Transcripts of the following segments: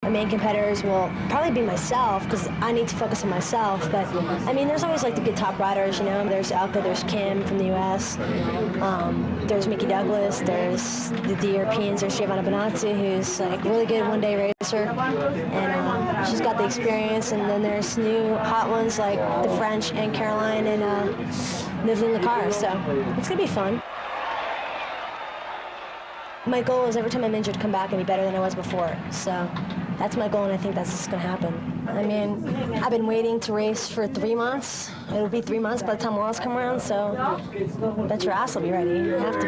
My main competitors will probably be myself, because I need to focus on myself. But I mean, there's always like the good top riders, you know. There's Elka, there's Kim from the U.S., there's Mickey Douglas, there's the Europeans, there's Giovanna Bonazzi, who's like a really good one-day racer, and she's got the experience. And then there's new hot ones like the French and Caroline and lives in the car. So it's gonna be fun. My goal is every time I'm injured to come back and be better than I was before. So that's my goal, and I think that's just going to happen. I mean, I've been waiting to race for 3 months. It'll be 3 months by the time Worlds come around, so I bet your ass will be ready. You have to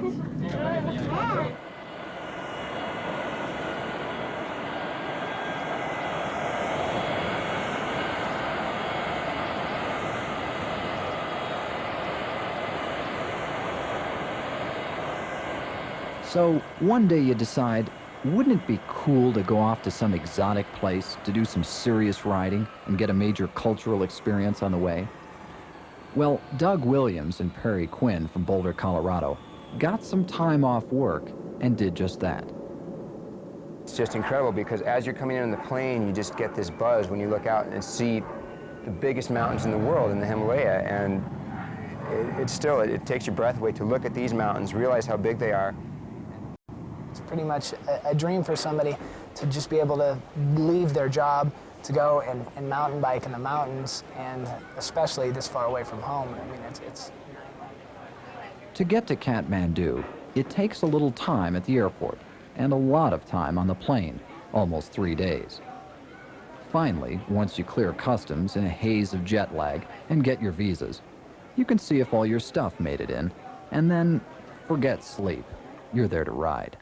be. So one day you decide, wouldn't it be cool to go off to some exotic place to do some serious riding and get a major cultural experience on the way? Well, Doug Williams and Perry Quinn from Boulder, Colorado got some time off work and did just that. It's just incredible because as you're coming in on the plane, you just get this buzz when you look out and see the biggest mountains in the world in the Himalaya, and it takes your breath away to look at these mountains, realize how big they are. It's pretty much a dream for somebody to just be able to leave their job to go and mountain bike in the mountains, and especially this far away from home. I mean, it's... To get to Kathmandu, it takes a little time at the airport and a lot of time on the plane, almost 3 days. Finally, once you clear customs in a haze of jet lag and get your visas, you can see if all your stuff made it in, and then forget sleep. You're there to ride.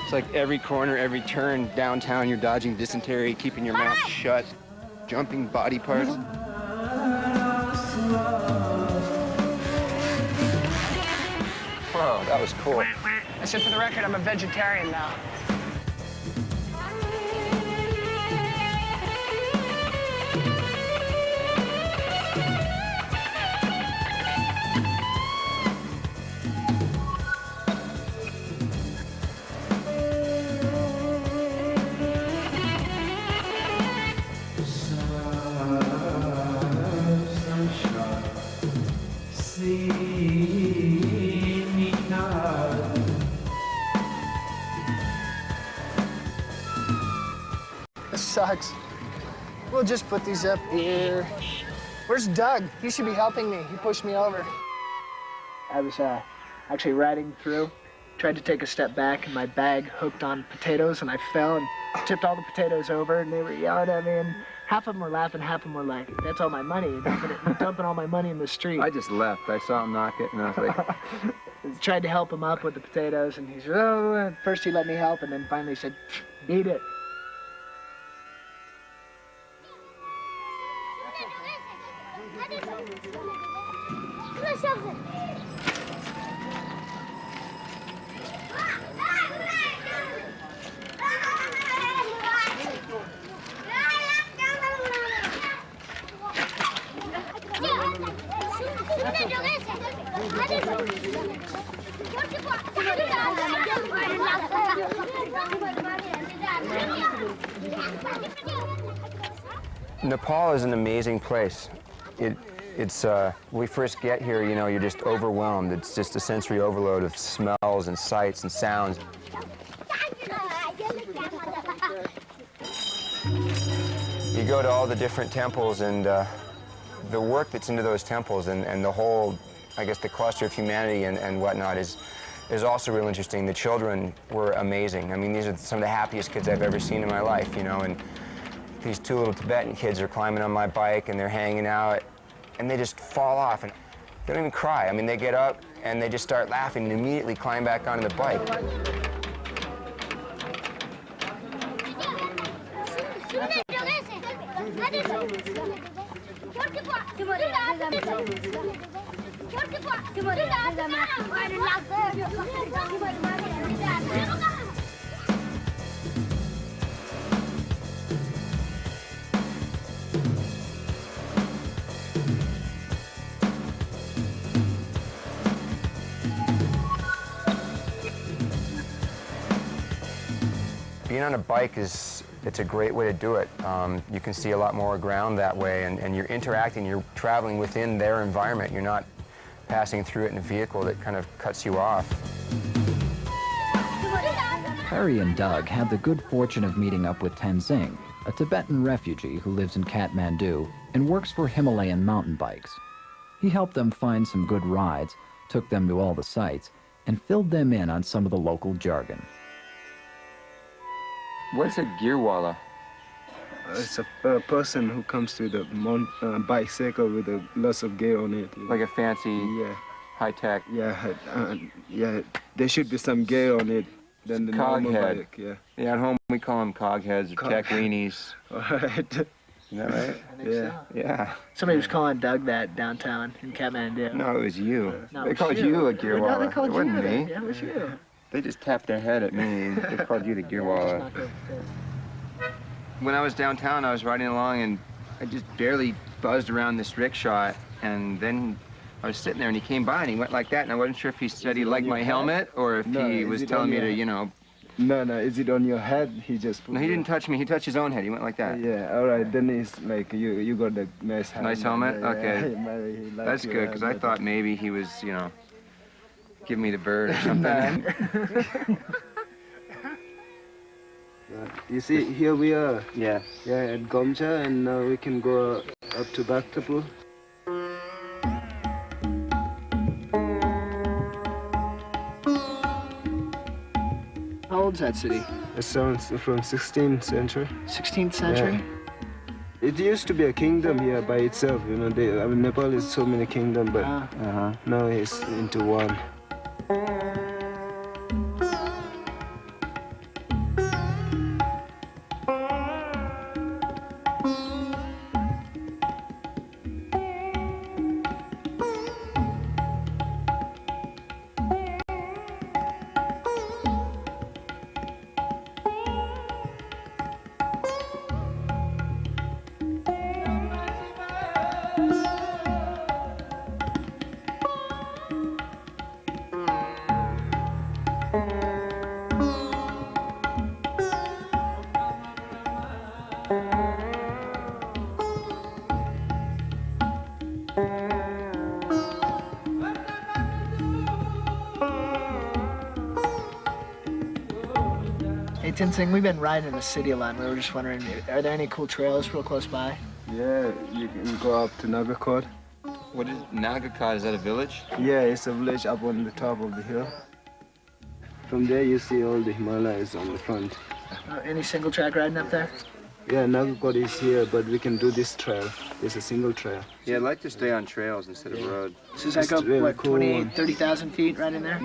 It's like every corner, every turn downtown, you're dodging dysentery, keeping your mouth shut, jumping body parts. Whoa, that was cool. I said, for the record, I'm a vegetarian now. This sucks. We'll just put these up here. Where's Doug? He should be helping me. He pushed me over. I was actually riding through, tried to take a step back, and my bag hooked on potatoes, and I fell and tipped all the potatoes over, and they were yelling at me, and half of them were laughing, half of them were like, that's all my money. You're dumping all my money in the street. I just left. I saw him knock it, and I was like... Tried to help him up with the potatoes, and he said, oh, and first he let me help, and then finally said, beat it. Nepal is an amazing place. When we first get here, you know, you're just overwhelmed. It's just a sensory overload of smells and sights and sounds. You go to all the different temples, and the work that's into those temples and the whole, I guess, the cluster of humanity and whatnot is also real interesting. The children were amazing. I mean, these are some of the happiest kids I've ever seen in my life, you know, and these two little Tibetan kids are climbing on my bike and they're hanging out, and they just fall off, and they don't even cry. I mean, they get up and they just start laughing and immediately climb back onto the bike. Being on a bike it's a great way to do it. You can see a lot more ground that way, and you're interacting, you're traveling within their environment. You're not passing through it in a vehicle that kind of cuts you off. Harry and Doug had the good fortune of meeting up with Tenzing, a Tibetan refugee who lives in Kathmandu and works for Himalayan mountain bikes. He helped them find some good rides, took them to all the sites, and filled them in on some of the local jargon. What's a gearwala? It's a person who comes to the bicycle with lots of gear on it. Like a fancy, Yeah, high-tech... yeah. There should be some gear on it than the normal Coghead. bike. Yeah. Yeah, at home we call them cogheads or tech weenies. All right. Is that right? Yeah. Yeah. Somebody was calling Doug that downtown in Kathmandu. No, it was you. No, They it was called you a gearwala. No, they called It wasn't you. me. Yeah, it was you. They just tapped their head at me. They called you the gearwala. When I was downtown, I was riding along and I just barely buzzed around this rickshaw, and then I was sitting there and he came by and he went like that, and I wasn't sure if he said he liked my helmet or if No, he is was it telling on me to, your- you know... No, is it on your head? He just put No, he it- didn't touch me. He touched his own head. He went like that. Yeah, all right. Then it's like you got the nice helmet. Nice helmet? Yeah, Okay. he liked That's your good, because I helmet. thought maybe he was, you know, giving me the bird or something. You see, here we are. Yeah. Yeah, at Gomja, and now we can go up to Bhaktapur. How old's that city? It sounds from 16th century. 16th century? Yeah. It used to be a kingdom here by itself, you know. I mean, Nepal is so many kingdoms, but now it's into one. Hey, Tenzing, we've been riding in the city a lot, and we were just wondering, are there any cool trails real close by? Yeah, you can go up to Nagakot. What is Nagakot? Is that a village? Yeah, it's a village up on the top of the hill. From there you see all the Himalayas on the front. Any single track riding up there? Yeah, Nagakot is here, but we can do this trail. It's a single trail. Yeah, I'd like to stay on trails instead of road. So is that It's go, really what, cool 28, one. 30,000 feet right in there?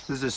This is a